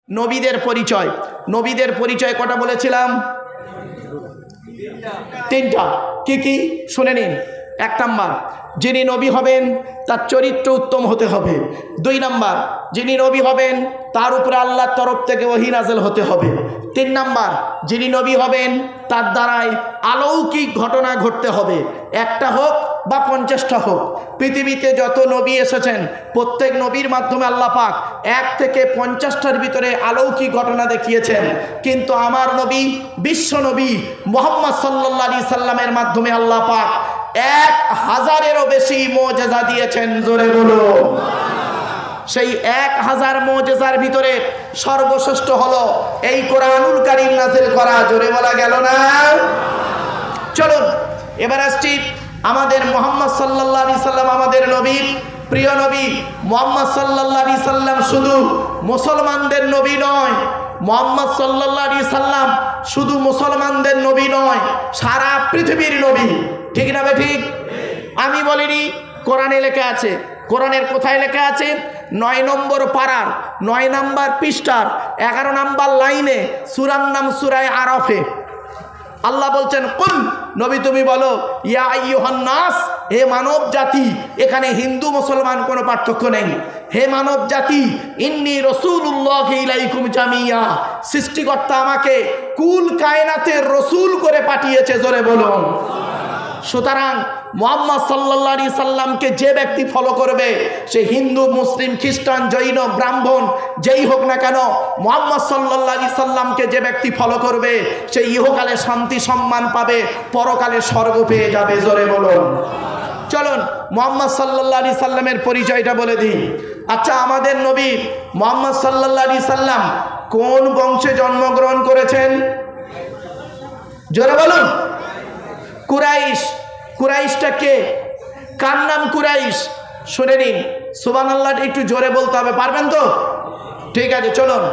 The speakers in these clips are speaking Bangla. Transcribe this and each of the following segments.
নবীদের পরিচয়, নবীদের পরিচয় কটা বলেছিলাম? তিনটা। কি কি শুনে নিন। 1 নাম্বার, যিনি নবী হবেন তার চরিত্র উত্তম হতে হবে। 2 নাম্বার, যিনি নবী হবেন তার উপরে আল্লাহর তরফ থেকে ওহী নাযিল হতে হবে। 3 নাম্বার, যিনি নবী হবেন তার দ্বারাই অলৌকিক ঘটনা ঘটতে হবে, একটা হোক বা 50টা হোক। পৃথিবীতে যত নবী এসেছেন প্রত্যেক নবীর মাধ্যমে আল্লাহ পাক 1 থেকে 50টার ভিতরে অলৌকিক ঘটনা দেখিয়েছেন, কিন্তু আমার নবী বিশ্ব নবী মুহাম্মদ সাল্লাল্লাহু আলাইহি সাল্লামের মাধ্যমে আল্লাহ পাক 1000-এরও বেশি মুজিজা দিয়েছেন। জোরে বলো। সেই 1000 মুজিজার ভিতরে সর্বশ্রেষ্ঠ হলো এই কোরআনুল কারীম নাযিল করা। জোরে বলা গেল না? চলুন এবার আসছি আমাদের মুহাম্মদ সাল্লাল্লাহু আলাইহি সাল্লাম, আমাদের নবী, প্রিয় নবী মুহাম্মদ সাল্লাল্লাহু আলাইহি সাল্লাম শুধু মুসলমানদের নবী নয়। মুহাম্মদ সাল্লাল্লাহু আলাইহি সাল্লাম শুধু মুসলমানদের নবী নয়, সারা পৃথিবীর নবী। ঠিক না ঠিক? আমি বলিনি, কোরআনে লেখা আছে। কোরআনের কোথায় লেখা আছে? 9 নম্বর পারার 9 নম্বর পৃষ্ঠার 11 নম্বর লাইনে, সূরার নাম সূরা আরাফে আল্লাহ বলছেন, কুল, নবী তুমি বলো, ইয়া আইয়ুহান নাস, হে মানব জাতি। এখানে হিন্দু মুসলমান কোনো পার্থক্য নেই। হে মানব জাতি, ইন্নী রাসূলুল্লাহি ইলাইকুম জামিয়া, সৃষ্টিকর্তা আমাকে কুল কায়নাতের রসুল করে পাঠিয়েছে। জোরে বলুন। সুতরাং মুহাম্মদ সাল্লাল্লাহু আলাইহি সাল্লামকে যে ব্যক্তি ফলো করবে, সে হিন্দু, মুসলিম, খ্রিস্টান, জৈন, ব্রাহ্মণ যেই হোক না কেন, মুহাম্মদ সাল্লাল্লাহু আলাইহি সাল্লামকে যে ব্যক্তি ফলো করবে সে ইহকালে শান্তি সম্মান পাবে, পরকালে স্বর্গ পেয়ে যাবে। জোরে বলুন। চলুন মুহাম্মদ সাল্লাল্লাহু আলাইহি সাল্লামের পরিচয়টা বলে দিই। আচ্ছা, আমাদের নবী মুহাম্মদ সাল্লাল্লাহু আলাইহি সাল্লাম কোন বংশে জন্মগ্রহণ করেছেন? জোরে বলুন। কুরাইশ। কুরাইশটা কে? কার নাম কুরাইশ? শুনে নিন। সুবহানাল্লাহ একটু জোরে বলতে হবে, পারবেন তো? ঠিক আছে, চলুন।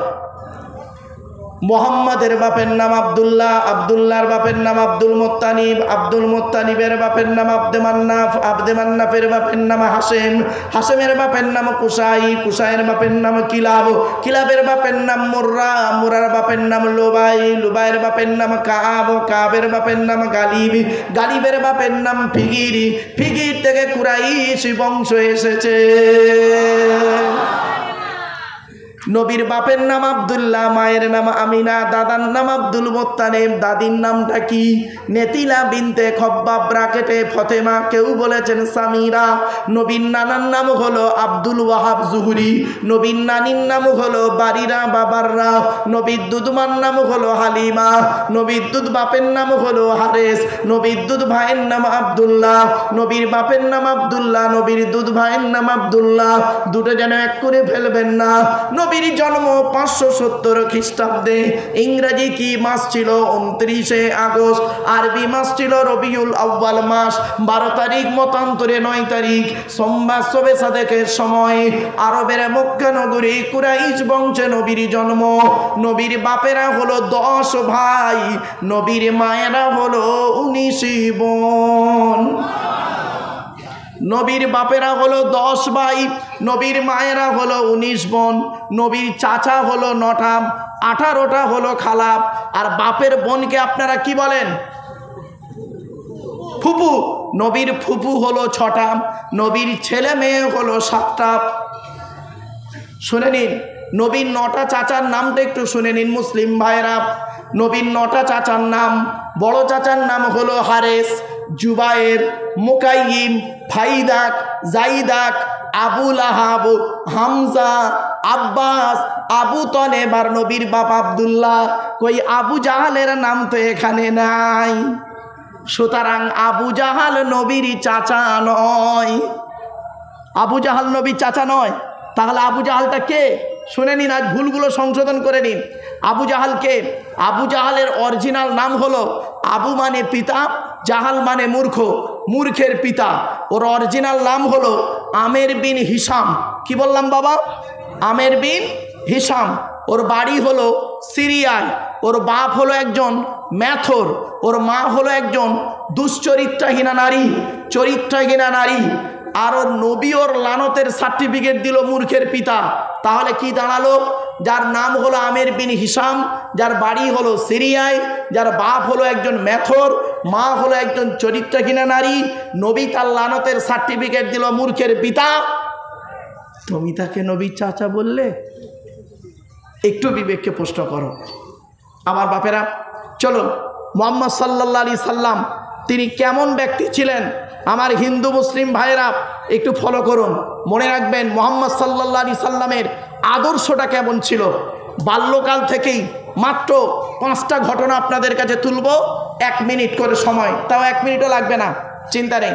মুহাম্মাদের বাপের নাম আব্দুল্লাহ, আব্দুল্লাহর বাপের নাম আব্দুল মুত্তালিব, আব্দুল মুত্তালিবের বাপের নাম আব্দে মান্নাফ, আব্দে মান্নাফের বাপের নাম হাশেম, হাশেমের বাপের নাম কুসাই, কুসাইয়ের বাপের নাম কিলাব, কিলাবের বাপের নাম মুররা, মুরার বাপের নাম লুবাই, লুবাইয়ের বাপের নাম কাব, কাবের বাপের নাম গালিব, গালিবের বাপের নাম ফিগির, ফিগির থেকে কুরাইশ বংশ এসেছে। নবীর বাপের নাম আব্দুল্লাহ, মায়ের নাম আমিনা, দাদার নাম আব্দুল মুত্তালিব, দাদির নামটা কি? নেতিলা বিনতে খব্বাব ব্রাকেটে ফতেমা, কেউ বলেছেন সামিরা। নবীর নানার নাম হলো আব্দুল ওয়াহাব জুহরি, নবীর নানির নাম হলো বারিরা বাবাররা, নবীর দুধমার নাম হলো হালিমা, নবীর দুধ বাপের নাম হলো হারেস, নবীর দুধ ভাইয়ের নাম আব্দুল্লাহ, নবীর বাপের নাম আব্দুল্লাহ, নবীর দুধ ভাইয়ের নাম আব্দুল্লাহ, দুটো যেন এক করে ফেলবেন না। নবীর জন্ম 570 খ্রিস্টাব্দে। ইংরেজি কি মাস ছিল? 29শে আগস্ট। আরবি মাস ছিল রবিউল আউয়াল মাস। 12 তারিখ মতান্তরে 9 তারিখ সোমবার শবে সাদেকের সময় আরবের মক্কা নগরী কুরাইশ বংশে নবীর জন্ম। নবীর বাপেরা হলো 10 ভাই, নবীর মায়েরা হলো 19 বোন। নবীর বাপেরা হলো 10 ভাই, নবীর মায়েরা হলো 19 বোন। নবীর চাচা হলো 9টা, 18টা হলো খালাপ। আর বাপের বোনকে আপনারা কি বলেন? ফুপু। নবীর ফুপু হলো 6টা, নবীর ছেলে মেয়ে হলো 7টা। শুনে নিন, নবীর 9টা চাচার নামটা একটু শুনে নিন মুসলিম ভাইরা। নবীর 9টা চাচার নাম, বড় চাচার নাম হলো হারেস, জুবায়ের, মুকাইম, ফাইদাক, জাইদাক, আবু লাহাব, হামজা, আব্বাস, আবু তলেব। আর নবীর বাপ আব্দুল্লাহ। কই আবু জাহালের নাম তো এখানে নাই। সুতরাং আবু জাহাল নবীর চাচা নয়। আবু জাহাল নবীর চাচা নয়। তাহলে আবু জাহালটা কে? শুনে নিন, আজ ভুলগুলো সংশোধন করে নিন। আবু জাহাল কে? আবু জাহালের অরিজিনাল নাম হলো, আবু মানে পিতা, জাহাল মানে মূর্খ, মূর্খের পিতা। ওর অরিজিনাল নাম হলো আমের বিন হিসাম। কি বললাম বাবা? আমের বিন হিসাম। ওর বাড়ি হলো সিরিয়ায়। ওর বাপ হলো একজন ম্যাথর, ওর মা হলো একজন দুশ্চরিত্রাহীনা নারী, চরিত্রহীনা নারী। আর ওর নবী ওর লানতের সার্টিফিকেট দিল মূর্খের পিতা, তাহলে কি দাঁড়ালো? যার নাম হলো আমের বিন হিসাম, যার বাড়ি হলো সিরিয়ায়, যার বাপ হলো একজন মেথর, মা হলো একজন চরিত্রহীনা নারী, নবী তার লানতের সার্টিফিকেট দিল মূর্খের পিতা, তুমি তাকে নবীর চাচা বললে? একটু বিবেককে প্রশ্ন করো আমার বাপেরা। চলো, মুহাম্মদ সাল্লাল্লাহু আলাইহি সাল্লাম তিনি কেমন ব্যক্তি ছিলেন আমার হিন্দু মুসলিম ভাইয়েরা একটু ফলো করুন। মনে রাখবেন মুহাম্মদ সাল্লাল্লাহু আলাইহি সাল্লামের আদর্শটা কেমন ছিল। বাল্যকাল থেকেই মাত্র 5টা ঘটনা আপনাদের কাছে তুলব, 1 মিনিট করে সময়, তাও 1 মিনিটও লাগবে না, চিন্তা নেই।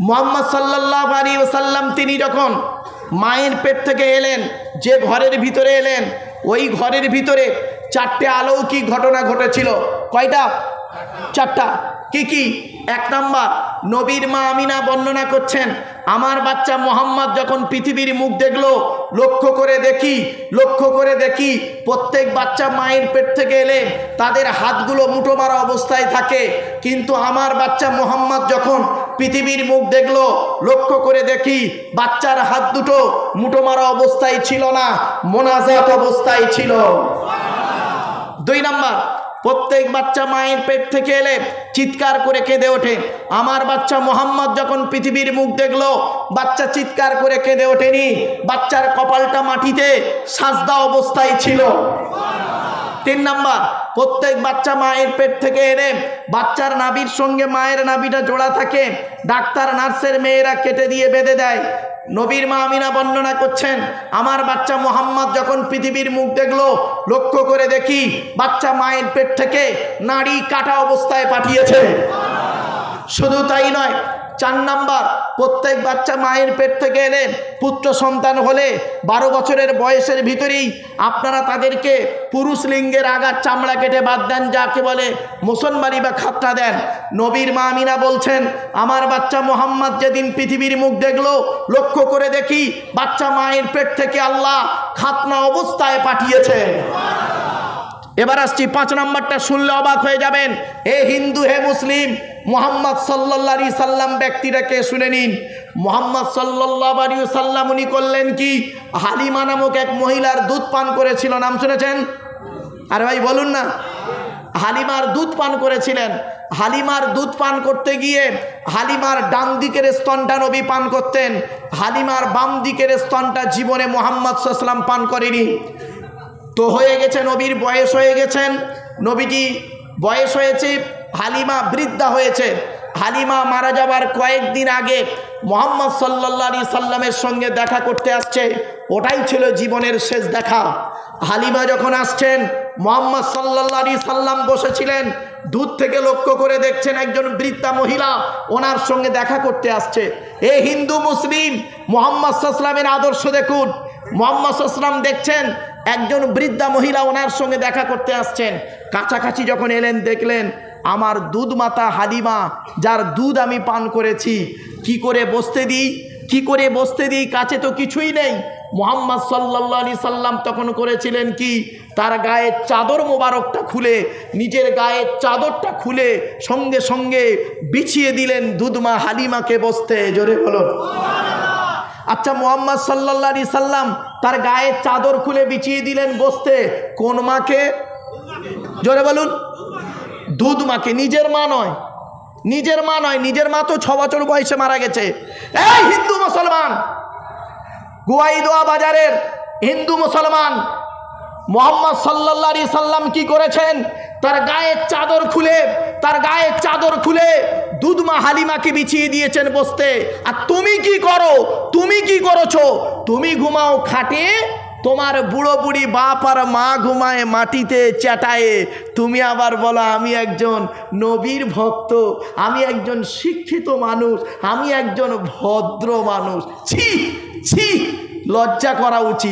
মুহাম্মদ সাল্লাল্লাহু আলাইহি ওয়াসাল্লাম তিনি যখন মায়ের পেট থেকে এলেন, যে ঘরের ভিতরে এলেন ওই ঘরের ভিতরে 4টে অলৌকিক ঘটনা ঘটেছিল। কয়টা? 4টা। কি কি? 1 নাম্বার, নবীর মা আমিনা বর্ণনা করছেন, আমার বাচ্চা মোহাম্মদ যখন পৃথিবীর মুখ দেখলো, লক্ষ্য করে দেখি প্রত্যেক বাচ্চা মায়ের পেট থেকে এলে তাদের হাতগুলো মুঠো মারা অবস্থায় থাকে, কিন্তু আমার বাচ্চা মোহাম্মদ যখন পৃথিবীর মুখ দেখলো, লক্ষ্য করে দেখি বাচ্চার হাত দুটো মুঠো মারা অবস্থায় ছিল না, মোনাজাত অবস্থায় ছিল। 2 নাম্বার, প্রত্যেক বাচ্চা মায়ের পেট থেকে এলে চিৎকার করে কেঁদে ওঠে। আমার বাচ্চা মোহাম্মদ যখন পৃথিবীর মুখ দেখলো, বাচ্চা চিৎকার করে কেঁদে ওঠেনি, বাচ্চার কপালটা মাটিতে সাজদা অবস্থায় ছিল। 3 নাম্বার, প্রত্যেক বাচ্চা মায়ের পেট থেকে এলে বাচ্চার নাভির সঙ্গে মায়ের নাভিটা জোড়া থাকে, ডাক্তার নার্সের মেয়েরা কেটে দিয়ে বেঁধে দেয়। নবীর মা আমিনা বর্ণনা করছেন, আমার বাচ্চা মোহাম্মদ যখন পৃথিবীর মুখ দেখলো, লক্ষ্য করে দেখি বাচ্চা মায়ের পেট থেকে নাড়ি কাটা অবস্থায় পাঠিয়েছে। শুধু তাই নয়, 4 নাম্বার, প্রত্যেক বাচ্চা মায়ের পেট থেকে এলে পুত্র সন্তান হলে 12 বছরের বয়সের ভিতরেই আপনারা তাদেরকে পুরুষ লিঙ্গের আগার চামড়া কেটে বাদ দেন, যাকে বলে মুসলমানি বা খাতনা দেন। নবীর মা আমিনা বলছেন, আমার বাচ্চা মোহাম্মদ যেদিন পৃথিবীর মুখ দেখলো, লক্ষ্য করে দেখি বাচ্চা মায়ের পেট থেকে আল্লাহ খাতনা অবস্থায় পাঠিয়েছে। এবার আসছি 5 নাম্বারটা, শুনলে অবাক হয়ে যাবেন। হে হিন্দু, হে মুসলিম, মুহাম্মদ সাল্লাল্লাহু আলাইহি সাল্লাম ব্যক্তিটাকে শুনে নিন। মুহাম্মদ সাল্লাল্লাহু আলাইহি সাল্লাম উনি করলেন কি? হালিমা নামক এক মহিলার দুধ পান করেছিল, নাম শুনেছেন? আরে ভাই বলুন না। হালিমার দুধ পান করেছিলেন। হালিমার দুধ পান করতে গিয়ে হালিমার ডান দিকের স্তনটা নবী পান করতেন, হালিমার বাম দিকের স্তনটা জীবনে মুহাম্মদ সাল্লাল্লাহু আলাইহি সাল্লাম পান করেনি। তো হয়ে গেছে, নবীর বয়স হয়ে গেছেন, নবীজি বয়স হয়েছে, হালিমা বৃদ্ধা হয়েছে। হালিমা মারা যাবার কয়েকদিন আগে মুহাম্মদ সাল্লাল্লাহু আলাইহি সাল্লামের সঙ্গে দেখা করতে আসছে, ওটাই ছিল জীবনের শেষ দেখা। হালিমা যখন আসছেন, মুহাম্মদ সাল্লাল্লাহু আলাইহি সাল্লাম বসেছিলেন, দূর থেকে লক্ষ্য করে দেখছেন একজন বৃদ্ধা মহিলা ওনার সঙ্গে দেখা করতে আসছে। এই হিন্দু মুসলিম, মুহাম্মদ সাল্লাল্লাহু আলাইহি সাল্লামের আদর্শ দেখুন। মুহাম্মদ সাল্লাল্লাহু আলাইহি সাল্লাম দেখছেন একজন বৃদ্ধা মহিলা ওনার সঙ্গে দেখা করতে আসছেন। কাছাকাছি যখন এলেন, দেখলেন আমার দুধ মাতা হালিমা, যার দুধ আমি পান করেছি, কি করে বসতে দিই, কাছে তো কিছুই নেই। মুহাম্মদ সাল্লাল্লাহু আলাইহি সাল্লাম তখন করেছিলেন কি? তার গায়ের চাদর মোবারকটা খুলে, নিজের গায়ের চাদরটা খুলে সঙ্গে সঙ্গে বিছিয়ে দিলেন দুধমা হালিমাকে বসতে। জোরে বলো। আচ্ছা, মুহাম্মদ সাল্লাল্লাহু আলাইহি সাল্লাম তার গায়ের চাদর খুলে বিছিয়ে দিলেন বসতে, কোন মাকে? জোরে বলুন। দুধ মাকে, নিজের মা নয়, নিজের মা তো 6 বছর বয়সে মারা গেছে। এই হিন্দু মুসলমান, গুয়াইদোয়া বাজারের হিন্দু মুসলমান, মুহাম্মদ সাল্লাল্লাহু আলাইহি সাল্লাম কি করেছেন? তার গায়ের চাদর খুলে দুধমা হালিমাকে বিছিয়ে দিয়েছেন বসতে। আর তুমি কি করেছো? তুমি ঘুমাও খাটে, তোমার বুড়ো বুড়ি বাপ আর মা ঘুমায় মাটিতে চ্যাটায়ে, তুমি আবার বলো আমি একজন নবীর ভক্ত, আমি একজন শিক্ষিত মানুষ, আমি একজন ভদ্র মানুষ। ছি ছি, লজ্জা করা উচিত।